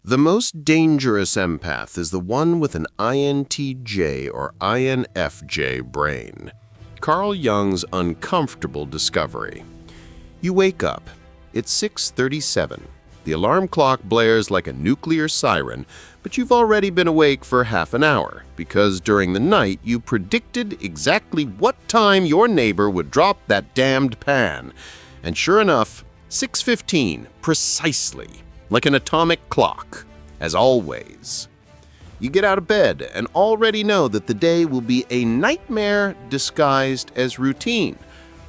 The most dangerous empath is the one with an INTJ or INFJ brain. Carl Jung's uncomfortable discovery. You wake up. It's 6:37. The alarm clock blares like a nuclear siren, but you've already been awake for half an hour because during the night you predicted exactly what time your neighbor would drop that damned pan. And sure enough, 6:15, precisely, like an atomic clock, as always. You get out of bed and already know that the day will be a nightmare disguised as routine.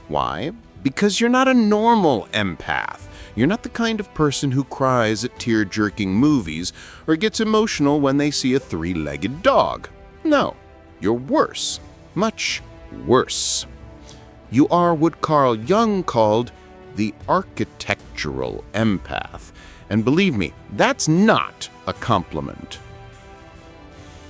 Why? Because you're not a normal empath. You're not the kind of person who cries at tear-jerking movies or gets emotional when they see a three-legged dog. No, you're worse, much worse. You are what Carl Jung called the architectural empath. And believe me, that's not a compliment.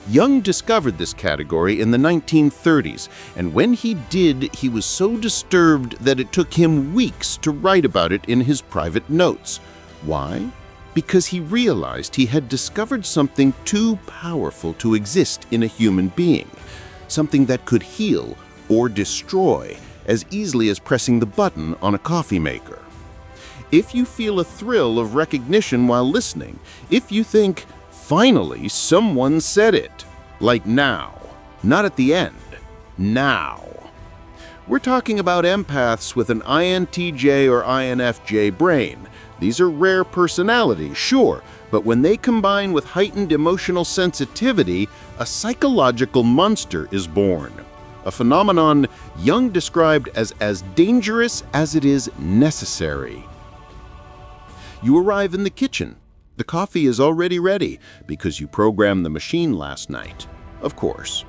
Jung discovered this category in the 1930s, and when he did, he was so disturbed that it took him weeks to write about it in his private notes. Why? Because he realized he had discovered something too powerful to exist in a human being, something that could heal or destroy as easily as pressing the button on a coffee maker. If you feel a thrill of recognition while listening, if you think, finally, someone said it. Like now. Not at the end. Now. We're talking about empaths with an INTJ or INFJ brain. These are rare personalities, sure, but when they combine with heightened emotional sensitivity, a psychological monster is born. A phenomenon Jung described as dangerous as it is necessary. You arrive in the kitchen. The coffee is already ready because you programmed the machine last night. Of course.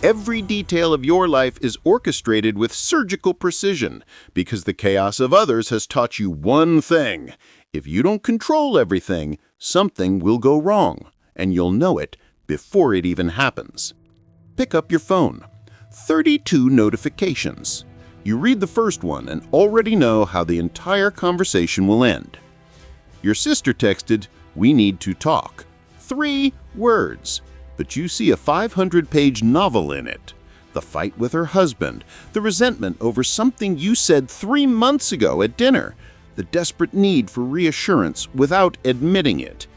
Every detail of your life is orchestrated with surgical precision because the chaos of others has taught you one thing. If you don't control everything, something will go wrong, and you'll know it before it even happens. Pick up your phone. 32 notifications. You read the first one and already know how the entire conversation will end. Your sister texted, "We need to talk." 3 words, but you see a 500-page novel in it. The fight with her husband, the resentment over something you said 3 months ago at dinner, the desperate need for reassurance without admitting it.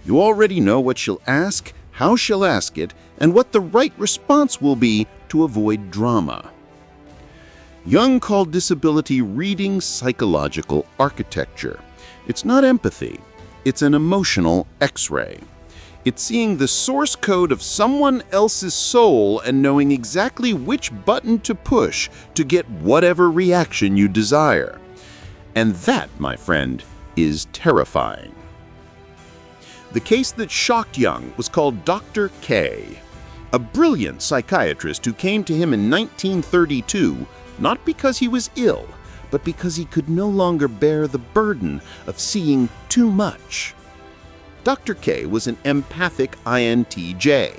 You already know what she'll ask, how she'll ask it, and what the right response will be to avoid drama. Jung called this ability reading psychological architecture. It's not empathy, it's an emotional X-ray. It's seeing the source code of someone else's soul and knowing exactly which button to push to get whatever reaction you desire. And that, my friend, is terrifying. The case that shocked Jung was called Dr. K, a brilliant psychiatrist who came to him in 1932, not because he was ill, but because he could no longer bear the burden of seeing too much. Dr. K was an empathic INTJ.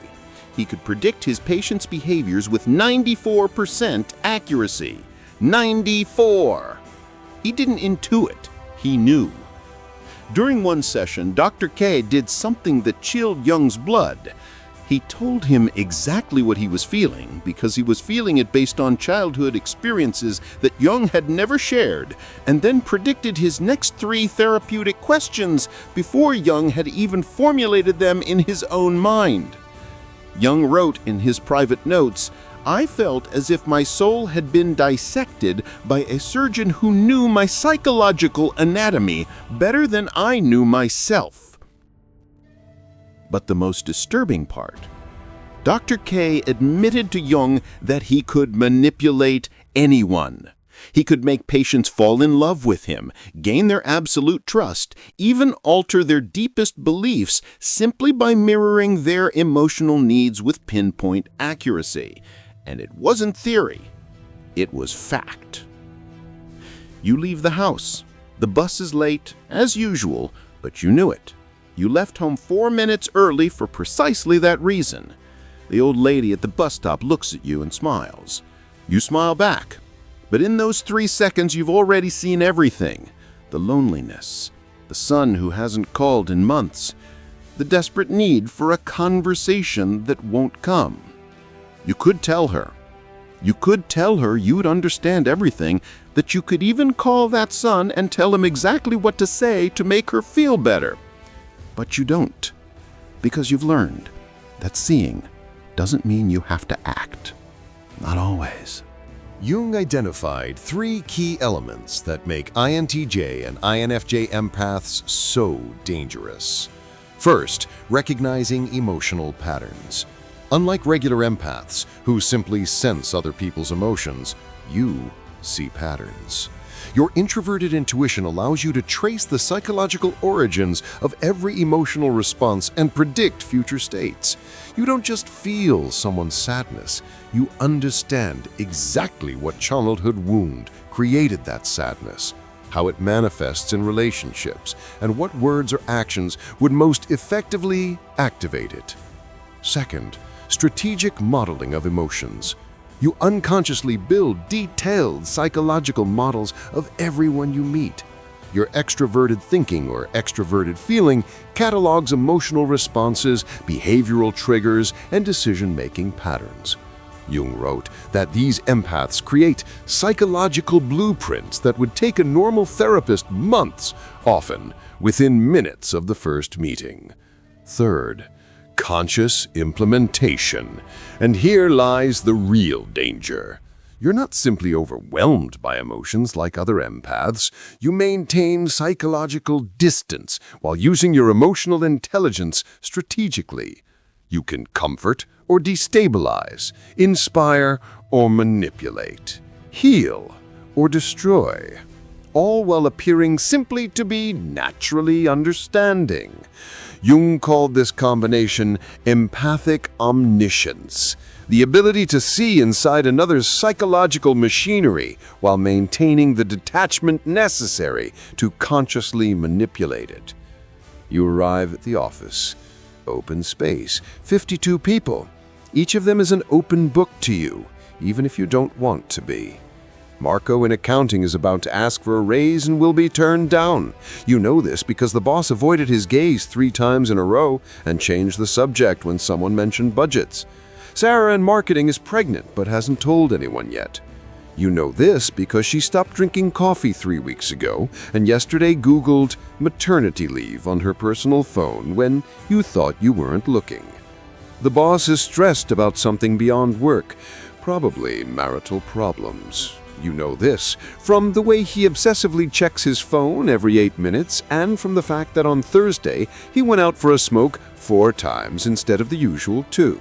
He could predict his patient's behaviors with 94% accuracy. 94! He didn't intuit, he knew. During one session, Dr. K did something that chilled Jung's blood. He told him exactly what he was feeling because he was feeling it based on childhood experiences that Jung had never shared, and then predicted his next 3 therapeutic questions before Jung had even formulated them in his own mind. Jung wrote in his private notes, "I felt as if my soul had been dissected by a surgeon who knew my psychological anatomy better than I knew myself." But the most disturbing part, Dr. K admitted to Jung that he could manipulate anyone. He could make patients fall in love with him, gain their absolute trust, even alter their deepest beliefs simply by mirroring their emotional needs with pinpoint accuracy. And it wasn't theory, it was fact. You leave the house. The bus is late, as usual, but you knew it. You left home 4 minutes early for precisely that reason. The old lady at the bus stop looks at you and smiles. You smile back. But in those 3 seconds, you've already seen everything. The loneliness, the son who hasn't called in months, the desperate need for a conversation that won't come. You could tell her you'd understand everything, that you could even call that son and tell him exactly what to say to make her feel better. But you don't, because you've learned that seeing doesn't mean you have to act. Not always. Jung identified 3 key elements that make INTJ and INFJ empaths so dangerous. First, recognizing emotional patterns. Unlike regular empaths, who simply sense other people's emotions, you see patterns. Your introverted intuition allows you to trace the psychological origins of every emotional response and predict future states. You don't just feel someone's sadness, you understand exactly what childhood wound created that sadness, how it manifests in relationships, and what words or actions would most effectively activate it. Second, strategic modeling of emotions. You unconsciously build detailed psychological models of everyone you meet. Your extroverted thinking or extroverted feeling catalogs emotional responses, behavioral triggers, and decision-making patterns. Jung wrote that these empaths create psychological blueprints that would take a normal therapist months, often within minutes of the first meeting. Third, conscious implementation. And here lies the real danger. You're not simply overwhelmed by emotions like other empaths. You maintain psychological distance while using your emotional intelligence strategically. You can comfort or destabilize, inspire or manipulate, heal or destroy, all while appearing simply to be naturally understanding. Jung called this combination empathic omniscience, the ability to see inside another's psychological machinery while maintaining the detachment necessary to consciously manipulate it. You arrive at the office. Open space, 52 people. Each of them is an open book to you, even if you don't want to be. Marco in accounting is about to ask for a raise and will be turned down. You know this because the boss avoided his gaze 3 times in a row and changed the subject when someone mentioned budgets. Sarah in marketing is pregnant but hasn't told anyone yet. You know this because she stopped drinking coffee 3 weeks ago and yesterday Googled maternity leave on her personal phone when you thought you weren't looking. The boss is stressed about something beyond work, probably marital problems. You know this from the way he obsessively checks his phone every 8 minutes and from the fact that on Thursday he went out for a smoke 4 times instead of the usual 2.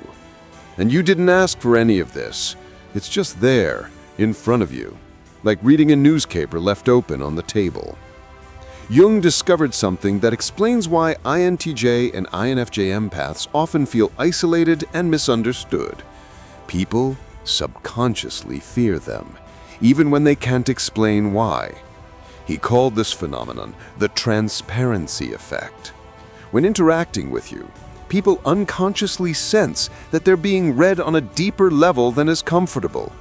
And you didn't ask for any of this. It's just there, in front of you, like reading a newspaper left open on the table. Jung discovered something that explains why INTJ and INFJ empaths often feel isolated and misunderstood. People subconsciously fear them, even when they can't explain why. He called this phenomenon the transparency effect. When interacting with you, people unconsciously sense that they're being read on a deeper level than is comfortable.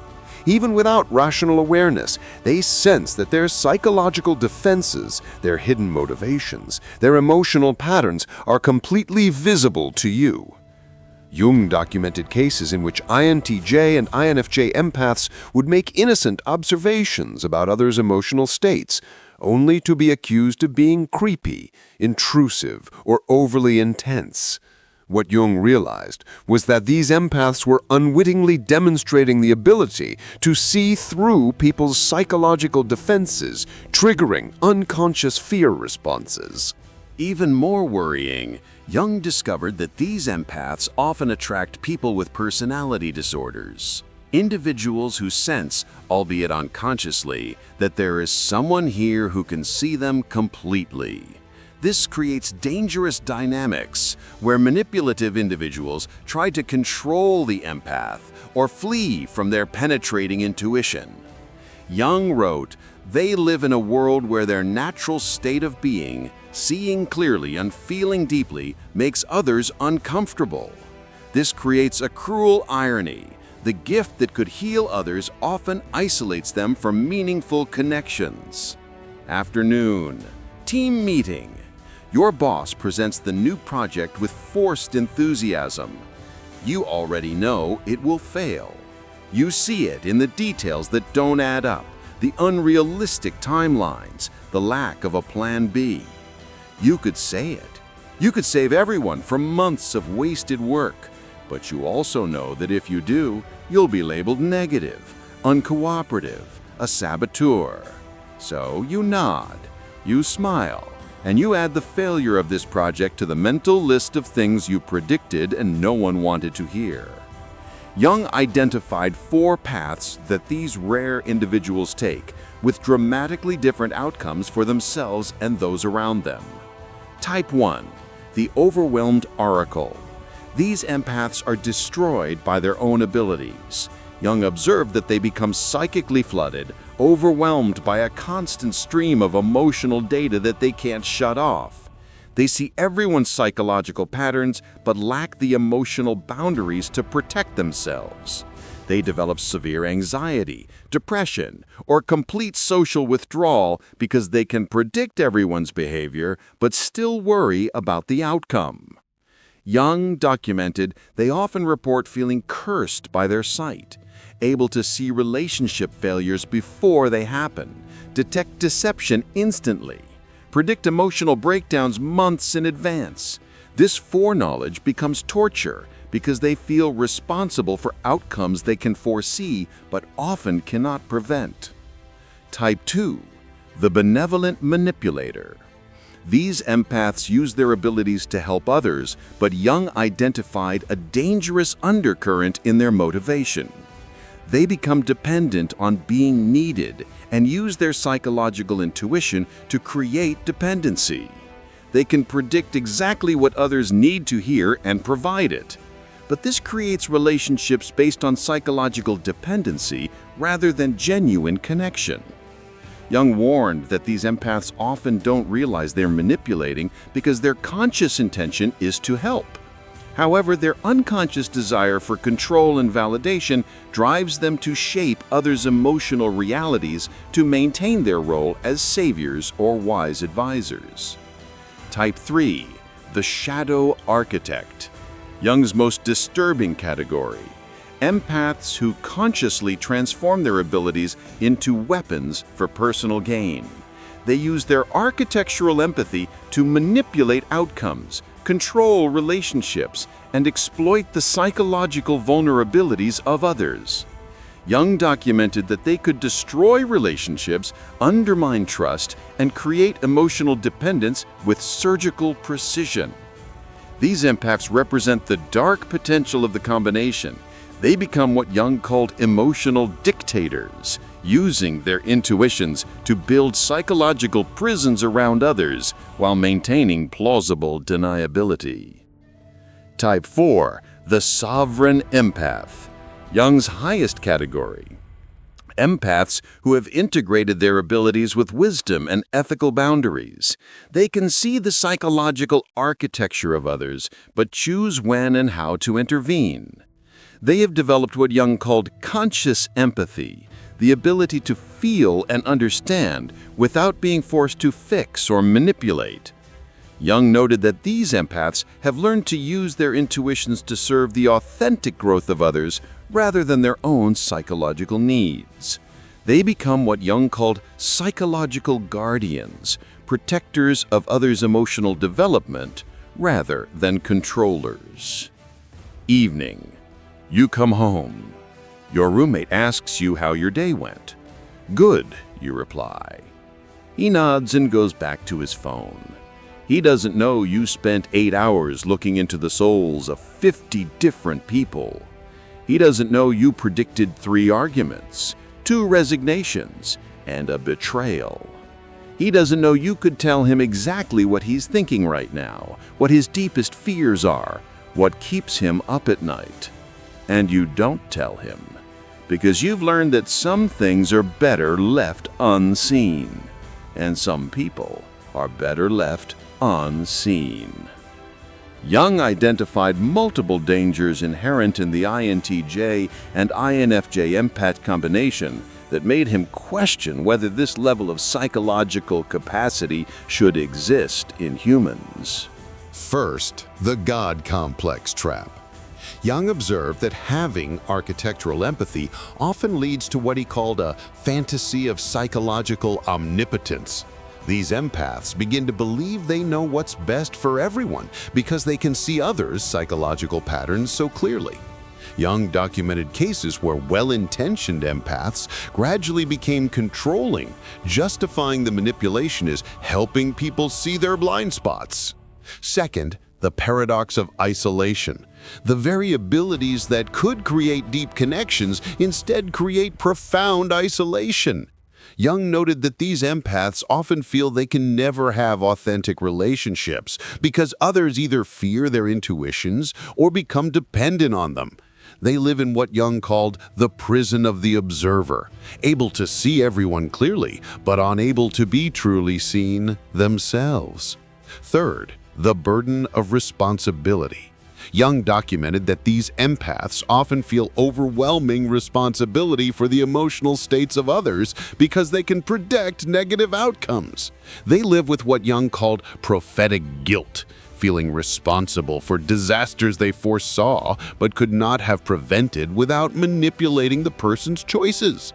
Even without rational awareness, they sense that their psychological defenses, their hidden motivations, their emotional patterns are completely visible to you. Jung documented cases in which INTJ and INFJ empaths would make innocent observations about others' emotional states, only to be accused of being creepy, intrusive, or overly intense. What Jung realized was that these empaths were unwittingly demonstrating the ability to see through people's psychological defenses, triggering unconscious fear responses. Even more worrying, Jung discovered that these empaths often attract people with personality disorders. Individuals who sense, albeit unconsciously, that there is someone here who can see them completely. This creates dangerous dynamics where manipulative individuals try to control the empath or flee from their penetrating intuition. Jung wrote, "They live in a world where their natural state of being, seeing clearly and feeling deeply, makes others uncomfortable. This creates a cruel irony. The gift that could heal others often isolates them from meaningful connections." Afternoon, team meeting. Your boss presents the new project with forced enthusiasm. You already know it will fail. You see it in the details that don't add up, the unrealistic timelines, the lack of a plan B. You could say it. You could save everyone from months of wasted work, but you also know that if you do, you'll be labeled negative, uncooperative, a saboteur. So you nod, you smile, and you add the failure of this project to the mental list of things you predicted and no one wanted to hear. Jung identified 4 paths that these rare individuals take, with dramatically different outcomes for themselves and those around them. Type 1. The overwhelmed oracle. These empaths are destroyed by their own abilities. Jung observed that they become psychically flooded, overwhelmed by a constant stream of emotional data that they can't shut off. They see everyone's psychological patterns but lack the emotional boundaries to protect themselves. They develop severe anxiety, depression, or complete social withdrawal because they can predict everyone's behavior but still worry about the outcome. Jung documented they often report feeling cursed by their sight, able to see relationship failures before they happen, detect deception instantly, predict emotional breakdowns months in advance. This foreknowledge becomes torture because they feel responsible for outcomes they can foresee but often cannot prevent. Type 2. The benevolent manipulator. These empaths use their abilities to help others, but Jung identified a dangerous undercurrent in their motivation. They become dependent on being needed and use their psychological intuition to create dependency. They can predict exactly what others need to hear and provide it. But this creates relationships based on psychological dependency rather than genuine connection. Jung warned that these empaths often don't realize they're manipulating because their conscious intention is to help. However, their unconscious desire for control and validation drives them to shape others' emotional realities to maintain their role as saviors or wise advisors. Type 3. The shadow architect. Jung's most disturbing category. Empaths who consciously transform their abilities into weapons for personal gain. They use their architectural empathy to manipulate outcomes, control relationships, and exploit the psychological vulnerabilities of others. Jung documented that they could destroy relationships, undermine trust, and create emotional dependence with surgical precision. These empaths represent the dark potential of the combination. They become what Jung called emotional dictators, using their intuitions to build psychological prisons around others while maintaining plausible deniability. Type 4. The sovereign empath. Jung's highest category. Empaths who have integrated their abilities with wisdom and ethical boundaries. They can see the psychological architecture of others, but choose when and how to intervene. They have developed what Jung called conscious empathy, the ability to feel and understand without being forced to fix or manipulate. Jung noted that these empaths have learned to use their intuitions to serve the authentic growth of others rather than their own psychological needs. They become what Jung called psychological guardians, protectors of others' emotional development rather than controllers. Evening. You come home. Your roommate asks you how your day went. Good, you reply. He nods and goes back to his phone. He doesn't know you spent 8 hours looking into the souls of 50 different people. He doesn't know you predicted 3 arguments, 2 resignations, and a betrayal. He doesn't know you could tell him exactly what he's thinking right now, what his deepest fears are, what keeps him up at night. And you don't tell him, because you've learned that some things are better left unseen, and some people are better left unseen. Jung identified multiple dangers inherent in the INTJ and INFJ empath combination that made him question whether this level of psychological capacity should exist in humans. First, the God complex trap. Jung observed that having architectural empathy often leads to what he called a fantasy of psychological omnipotence. These empaths begin to believe they know what's best for everyone because they can see others' psychological patterns so clearly. Jung documented cases where well-intentioned empaths gradually became controlling, justifying the manipulation as helping people see their blind spots. Second, the paradox of isolation. The very abilities that could create deep connections instead create profound isolation. Jung noted that these empaths often feel they can never have authentic relationships because others either fear their intuitions or become dependent on them. They live in what Jung called the prison of the observer, able to see everyone clearly, but unable to be truly seen themselves. Third, the burden of responsibility. Jung documented that these empaths often feel overwhelming responsibility for the emotional states of others because they can predict negative outcomes. They live with what Jung called prophetic guilt, feeling responsible for disasters they foresaw but could not have prevented without manipulating the person's choices.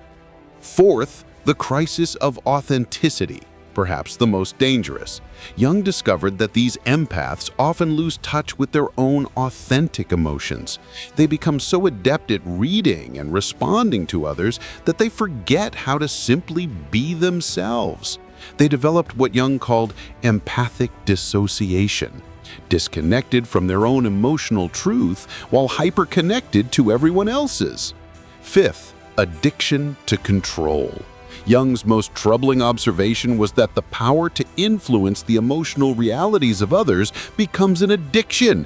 Fourth, the crisis of authenticity, perhaps the most dangerous. Jung discovered that these empaths often lose touch with their own authentic emotions. They become so adept at reading and responding to others that they forget how to simply be themselves. They developed what Jung called empathic dissociation, disconnected from their own emotional truth while hyper-connected to everyone else's. Fifth, addiction to control. Jung's most troubling observation was that the power to influence the emotional realities of others becomes an addiction.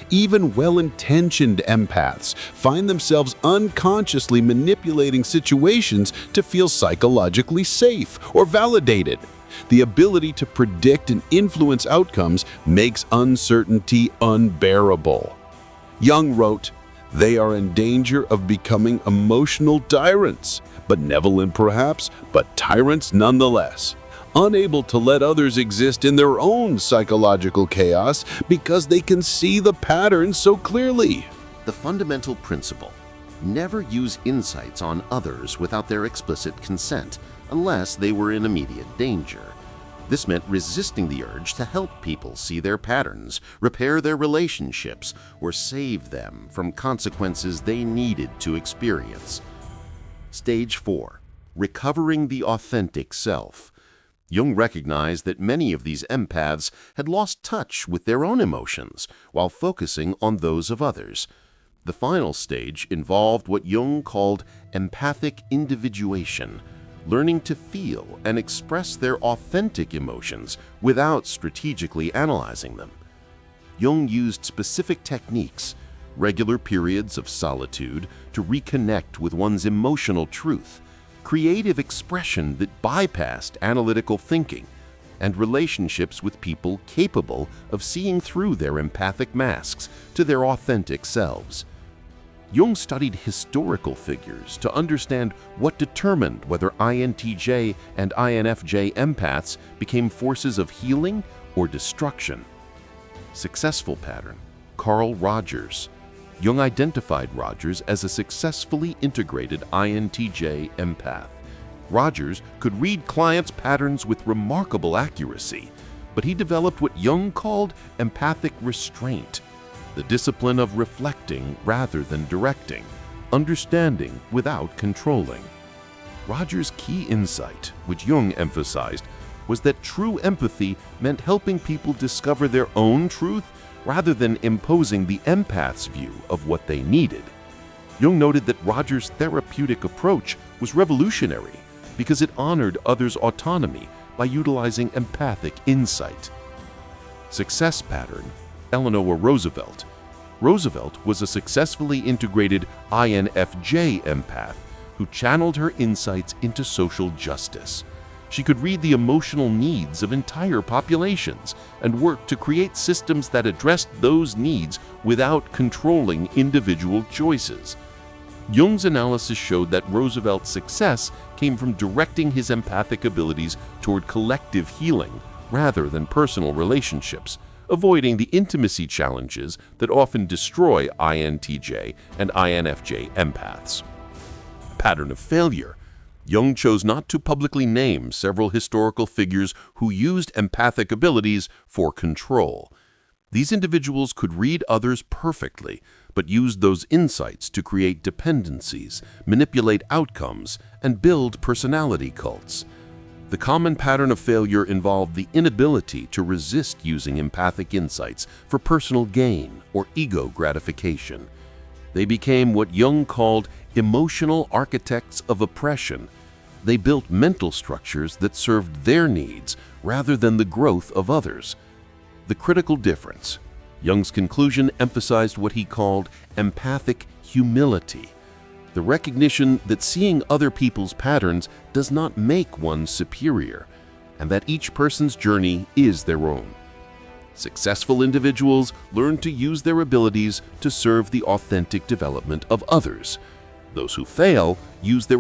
Even well-intentioned empaths find themselves unconsciously manipulating situations to feel psychologically safe or validated. The ability to predict and influence outcomes makes uncertainty unbearable. Jung wrote, "They are in danger of becoming emotional tyrants, benevolent perhaps, but tyrants nonetheless, unable to let others exist in their own psychological chaos because they can see the patterns so clearly." The fundamental principle: never use insights on others without their explicit consent, unless they were in immediate danger. This meant resisting the urge to help people see their patterns, repair their relationships, or save them from consequences they needed to experience. Stage 4. Recovering the authentic self. Jung recognized that many of these empaths had lost touch with their own emotions while focusing on those of others. The final stage involved what Jung called empathic individuation, learning to feel and express their authentic emotions without strategically analyzing them. Jung used specific techniques, regular periods of solitude to reconnect with one's emotional truth, creative expression that bypassed analytical thinking, and relationships with people capable of seeing through their empathic masks to their authentic selves. Jung studied historical figures to understand what determined whether INTJ and INFJ empaths became forces of healing or destruction. Successful pattern: Carl Rogers. Jung identified Rogers as a successfully integrated INTJ empath. Rogers could read clients' patterns with remarkable accuracy, but he developed what Jung called empathic restraint, the discipline of reflecting rather than directing, understanding without controlling. Rogers' key insight, which Jung emphasized, was that true empathy meant helping people discover their own truth rather than imposing the empath's view of what they needed. Jung noted that Rogers' therapeutic approach was revolutionary because it honored others' autonomy by utilizing empathic insight. Success pattern: Eleanor Roosevelt. Roosevelt was a successfully integrated INFJ empath who channeled her insights into social justice. She could read the emotional needs of entire populations and work to create systems that addressed those needs without controlling individual choices. Jung's analysis showed that Roosevelt's success came from directing his empathic abilities toward collective healing rather than personal relationships, avoiding the intimacy challenges that often destroy INTJ and INFJ empaths. Pattern of failure. Jung chose not to publicly name several historical figures who used empathic abilities for control. These individuals could read others perfectly, but used those insights to create dependencies, manipulate outcomes, and build personality cults. The common pattern of failure involved the inability to resist using empathic insights for personal gain or ego gratification. They became what Jung called emotional architects of oppression. They built mental structures that served their needs rather than the growth of others. The critical difference. Jung's conclusion emphasized what he called empathic humility, the recognition that seeing other people's patterns does not make one superior, and that each person's journey is their own. Successful individuals learn to use their abilities to serve the authentic development of others. Those who fail use their